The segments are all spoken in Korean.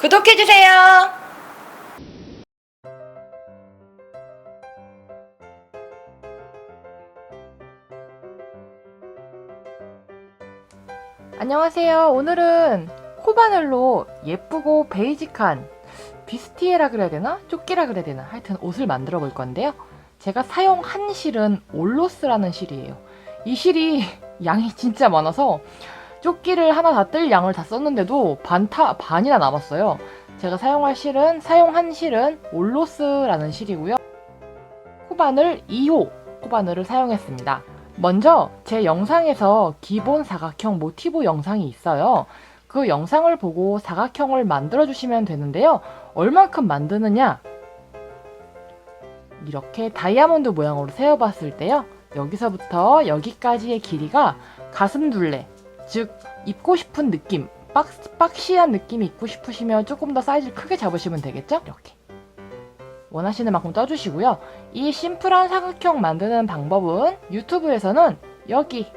구독해주세요. 안녕하세요. 오늘은 코바늘로 예쁘고 베이직한 비스티에라 그래야 되나? 조끼라 그래야 되나? 하여튼 옷을 만들어 볼 건데요. 제가 사용한 실은 올로스라는 실이에요. 이 실이 양이 진짜 많아서 조끼를 하나 다 뜰 양을 다 썼는데도 반이나 남았어요. 제가 사용한 실은 올로스라는 실이고요. 코바늘 2호 코바늘을 사용했습니다. 먼저 제 영상에서 기본 사각형 모티브 영상이 있어요. 그 영상을 보고 사각형을 만들어 주시면 되는데요. 얼만큼 만드느냐? 이렇게 다이아몬드 모양으로 세어봤을 때요. 여기서부터 여기까지의 길이가 가슴둘레, 즉 입고 싶은 느낌, 박시한 느낌이 입고 싶으시면 조금 더 사이즈를 크게 잡으시면 되겠죠? 이렇게 원하시는 만큼 떠주시고요. 이 심플한 사각형 만드는 방법은 유튜브에서는 여기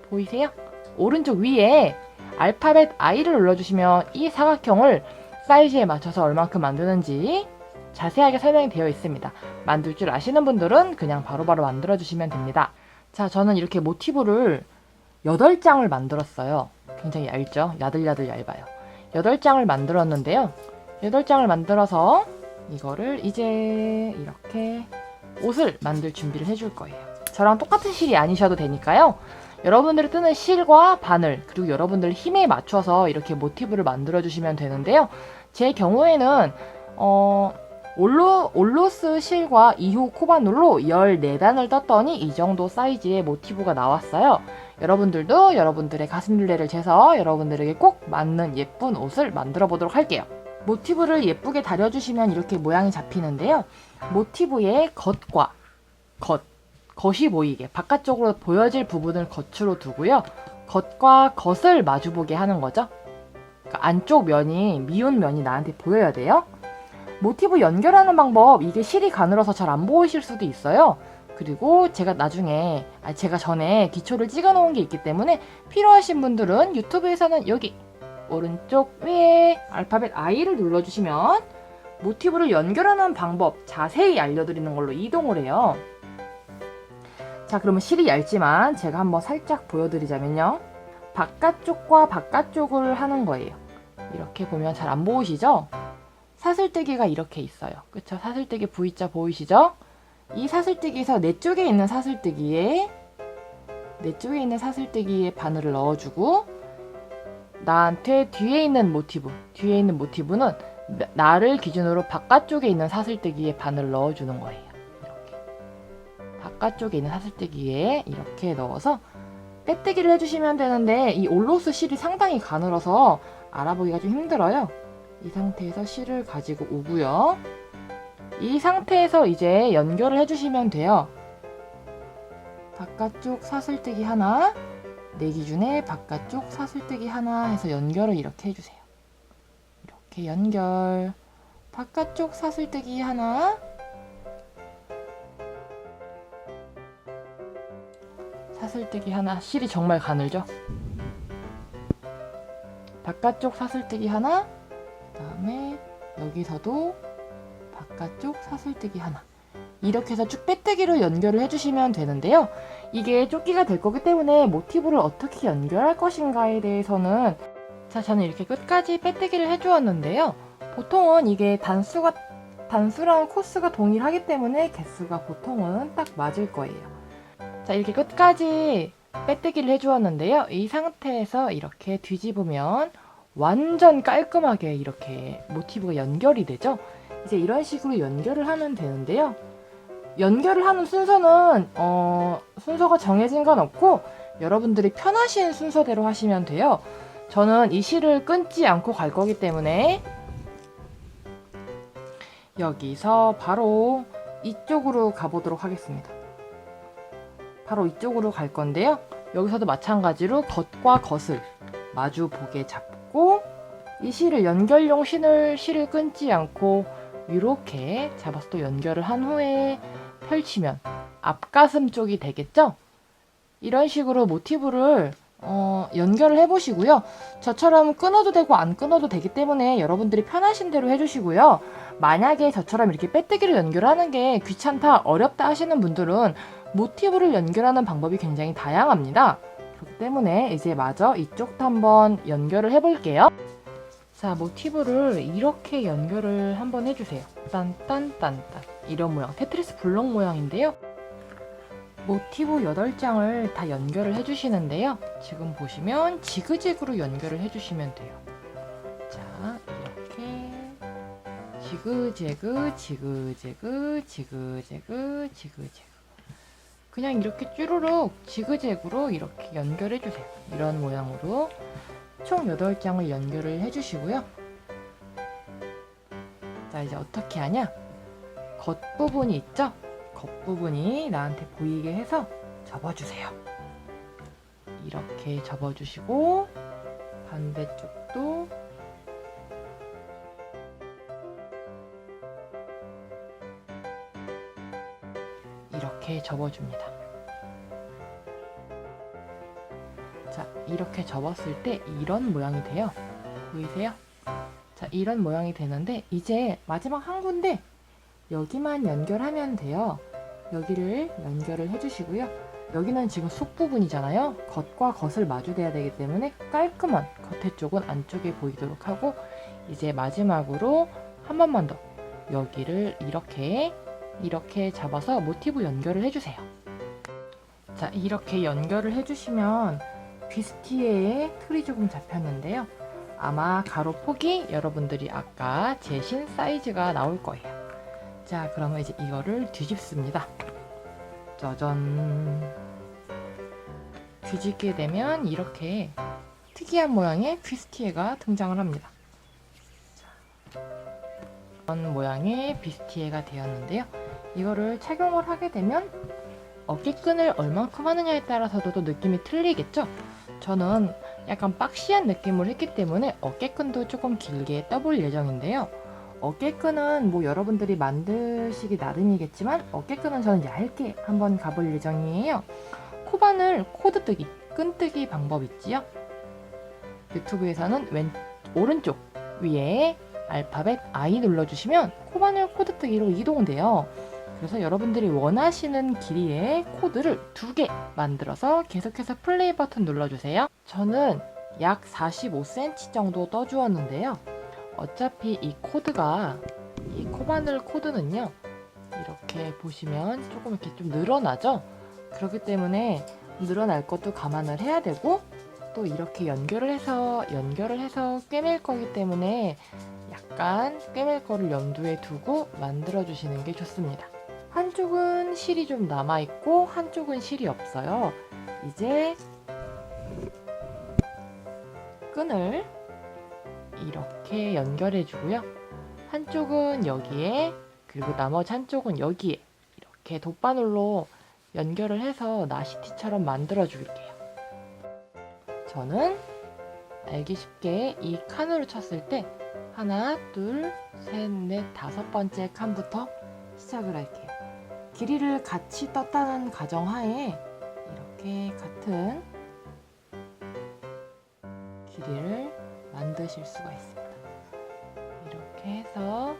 보이세요? 오른쪽 위에 알파벳 I를 눌러주시면 이 사각형을 사이즈에 맞춰서 얼만큼 만드는지 자세하게 설명이 되어 있습니다. 만들 줄 아시는 분들은 그냥 바로바로 만들어주시면 됩니다. 자, 저는 이렇게 모티브를 8장을 만들었어요. 굉장히 얇죠? 야들야들 얇아요. 8장을 만들었는데요. 8장을 만들어서 이거를 이제 이렇게 옷을 만들 준비를 해줄 거예요. 저랑 똑같은 실이 아니셔도 되니까요. 여러분들이 뜨는 실과 바늘, 그리고 여러분들 힘에 맞춰서 이렇게 모티브를 만들어 주시면 되는데요. 제 경우에는 올로스 실과 2호 코바늘로 14단을 떴더니 이 정도 사이즈의 모티브가 나왔어요. 여러분들도 여러분들의 가슴둘레를 재서 여러분들에게 꼭 맞는 예쁜 옷을 만들어 보도록 할게요. 모티브를 예쁘게 다려주시면 이렇게 모양이 잡히는데요. 모티브의 겉이 보이게 바깥쪽으로 보여질 부분을 겉으로 두고요. 겉과 겉을 마주보게 하는 거죠. 그러니까 안쪽 면이 미운 면이 나한테 보여야 돼요. 모티브 연결하는 방법, 이게 실이 가늘어서 잘 안 보이실 수도 있어요. 그리고 제가 전에 기초를 찍어 놓은 게 있기 때문에 필요하신 분들은 유튜브에서는 여기 오른쪽 위에 알파벳 I를 눌러주시면 모티브를 연결하는 방법 자세히 알려드리는 걸로 이동을 해요. 자, 그러면 실이 얇지만 제가 한번 살짝 보여드리자면요. 바깥쪽과 바깥쪽을 하는 거예요. 이렇게 보면 잘 안 보이시죠? 사슬뜨기가 이렇게 있어요. 그쵸? 사슬뜨기 V자 보이시죠? 이 사슬뜨기에서 내 쪽에 있는 사슬뜨기에 바늘을 넣어주고 나한테 뒤에 있는 모티브는 나를 기준으로 바깥쪽에 있는 사슬뜨기에 바늘을 넣어주는 거예요. 이렇게 바깥쪽에 있는 사슬뜨기에 이렇게 넣어서 빼뜨기를 해주시면 되는데 이 올로스 실이 상당히 가늘어서 알아보기가 좀 힘들어요. 이 상태에서 실을 가지고 오고요. 이 상태에서 이제 연결을 해주시면 돼요. 바깥쪽 사슬뜨기 하나, 내 기준에 바깥쪽 사슬뜨기 하나 해서 연결을 이렇게 해주세요. 이렇게 연결. 바깥쪽 사슬뜨기 하나, 사슬뜨기 하나. 실이 정말 가늘죠? 바깥쪽 사슬뜨기 하나, 그 다음에 여기서도 바깥쪽 사슬뜨기 하나. 이렇게 해서 쭉 빼뜨기로 연결을 해주시면 되는데요. 이게 조끼가 될 거기 때문에 모티브를 어떻게 연결할 것인가에 대해서는 저는 이렇게 끝까지 빼뜨기를 해주었는데요. 보통은 이게 단수랑 코스가 동일하기 때문에 개수가 보통은 딱 맞을 거예요. 자, 이렇게 끝까지 빼뜨기를 해주었는데요. 이 상태에서 이렇게 뒤집으면 완전 깔끔하게 이렇게 모티브가 연결이 되죠. 이제 이런 식으로 연결을 하면 되는데요. 연결을 하는 순서는 순서가 정해진 건 없고 여러분들이 편하신 순서대로 하시면 돼요. 저는 이 실을 끊지 않고 갈 거기 때문에 여기서 바로 이쪽으로 가보도록 하겠습니다. 바로 이쪽으로 갈 건데요. 여기서도 마찬가지로 겉과 겉을 마주 보게 잡고 이 실을 연결용 실을 끊지 않고 이렇게 잡아서 또 연결을 한 후에 펼치면 앞가슴 쪽이 되겠죠? 이런 식으로 모티브를 연결을 해보시고요. 저처럼 끊어도 되고 안 끊어도 되기 때문에 여러분들이 편하신 대로 해주시고요. 만약에 저처럼 이렇게 빼뜨기로 연결하는 게 귀찮다, 어렵다 하시는 분들은 모티브를 연결하는 방법이 굉장히 다양합니다. 그렇기 때문에 이제 마저 이쪽도 한번 연결을 해볼게요. 자, 모티브를 이렇게 연결을 한번 해주세요. 딴딴딴딴 이런 모양, 테트리스 블록 모양인데요. 모티브 8장을 다 연결을 해주시는데요. 지금 보시면 지그재그로 연결을 해주시면 돼요. 자, 이렇게 지그재그, 지그재그, 지그재그, 지그재그. 그냥 이렇게 쭈루룩 지그재그로 이렇게 연결해주세요. 이런 모양으로 총 8장을 연결을 해주시고요. 자, 이제 어떻게 하냐? 겉부분이 있죠? 겉부분이 나한테 보이게 해서 접어주세요. 이렇게 접어주시고 반대쪽도 이렇게 접어줍니다. 자, 이렇게 접었을 때 이런 모양이 돼요. 보이세요? 자, 이런 모양이 되는데 이제 마지막 한 군데 여기만 연결하면 돼요. 여기를 연결을 해주시고요. 여기는 지금 속 부분이잖아요. 겉과 겉을 마주대야 되기 때문에 깔끔한 겉에 쪽은 안쪽에 보이도록 하고 이제 마지막으로 한 번만 더 여기를 이렇게 잡아서 모티브 연결을 해주세요. 자, 이렇게 연결을 해주시면 비스티에의 틀이 조금 잡혔는데요. 아마 가로 폭이 여러분들이 아까 재신 사이즈가 나올 거예요. 자, 그러면 이제 이거를 뒤집습니다. 짜잔. 뒤집게 되면 이렇게 특이한 모양의 비스티에가 등장을 합니다. 자, 이런 모양의 비스티에가 되었는데요. 이거를 착용을 하게 되면 어깨끈을 얼만큼 하느냐에 따라서도 또 느낌이 틀리겠죠? 저는 약간 박시한 느낌을 했기 때문에 어깨끈도 조금 길게 떠볼 예정인데요. 어깨끈은 뭐 여러분들이 만드시기 나름이겠지만 어깨끈은 저는 얇게 한번 가볼 예정이에요. 코바늘 코드뜨기, 끈뜨기 방법 있지요? 유튜브에서는 오른쪽 위에 알파벳 I 눌러주시면 코바늘 코드뜨기로 이동돼요. 그래서 여러분들이 원하시는 길이의 코드를 2개 만들어서 계속해서 플레이 버튼 눌러주세요. 저는 약 45cm 정도 떠주었는데요. 어차피 이 코드가 이 코바늘 코드는요 이렇게 보시면 조금 이렇게 좀 늘어나죠. 그렇기 때문에 늘어날 것도 감안을 해야 되고 또 이렇게 연결을 해서 꿰맬 거기 때문에 약간 꿰맬 거를 염두에 두고 만들어 주시는 게 좋습니다. 한쪽은 실이 좀 남아 있고 한쪽은 실이 없어요. 이제 끈을 이렇게 연결해 주고요. 한쪽은 여기에 그리고 나머지 한쪽은 여기에 이렇게 돗바늘로 연결을 해서 나시티처럼 만들어 줄게요. 저는 알기 쉽게 이 칸으로 쳤을 때 하나, 둘, 셋, 넷, 5번째 칸부터 시작을 할게요. 길이를 같이 떴다는 가정하에 이렇게 같은 길이를 만드실 수가 있습니다. 이렇게 해서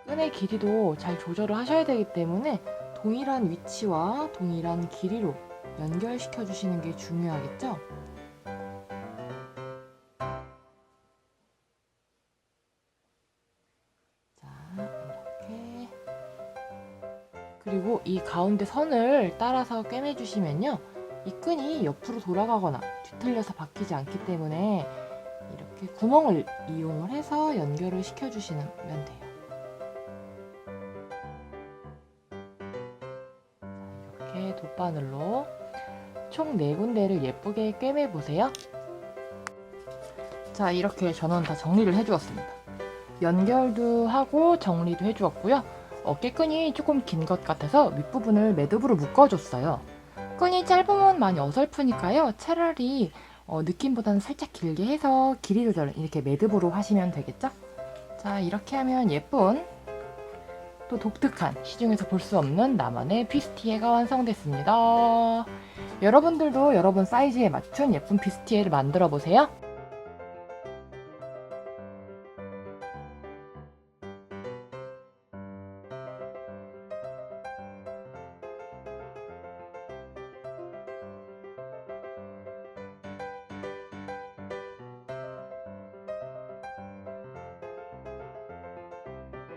끈의 길이도 잘 조절을 하셔야 되기 때문에 동일한 위치와 동일한 길이로 연결시켜 주시는 게 중요하겠죠? 자, 이렇게 그리고 이 가운데 선을 따라서 꿰매 주시면요. 이 끈이 옆으로 돌아가거나 뒤틀려서 바뀌지 않기 때문에 이렇게 구멍을 이용을 해서 연결을 시켜주시면 돼요. 이렇게 돗바늘로 총 4군데를 예쁘게 꿰매 보세요. 자, 이렇게 저는 다 정리를 해주었습니다. 연결도 하고 정리도 해주었고요. 어깨끈이 조금 긴 것 같아서 윗부분을 매듭으로 묶어줬어요. 끈이 짧으면 많이 어설프니까요. 차라리 느낌보다는 살짝 길게 해서 길이 조절을 이렇게 매듭으로 하시면 되겠죠? 자, 이렇게 하면 예쁜 또 독특한 시중에서 볼 수 없는 나만의 비스티에가 완성됐습니다. 여러분들도 여러분 사이즈에 맞춘 예쁜 비스티에를 만들어 보세요.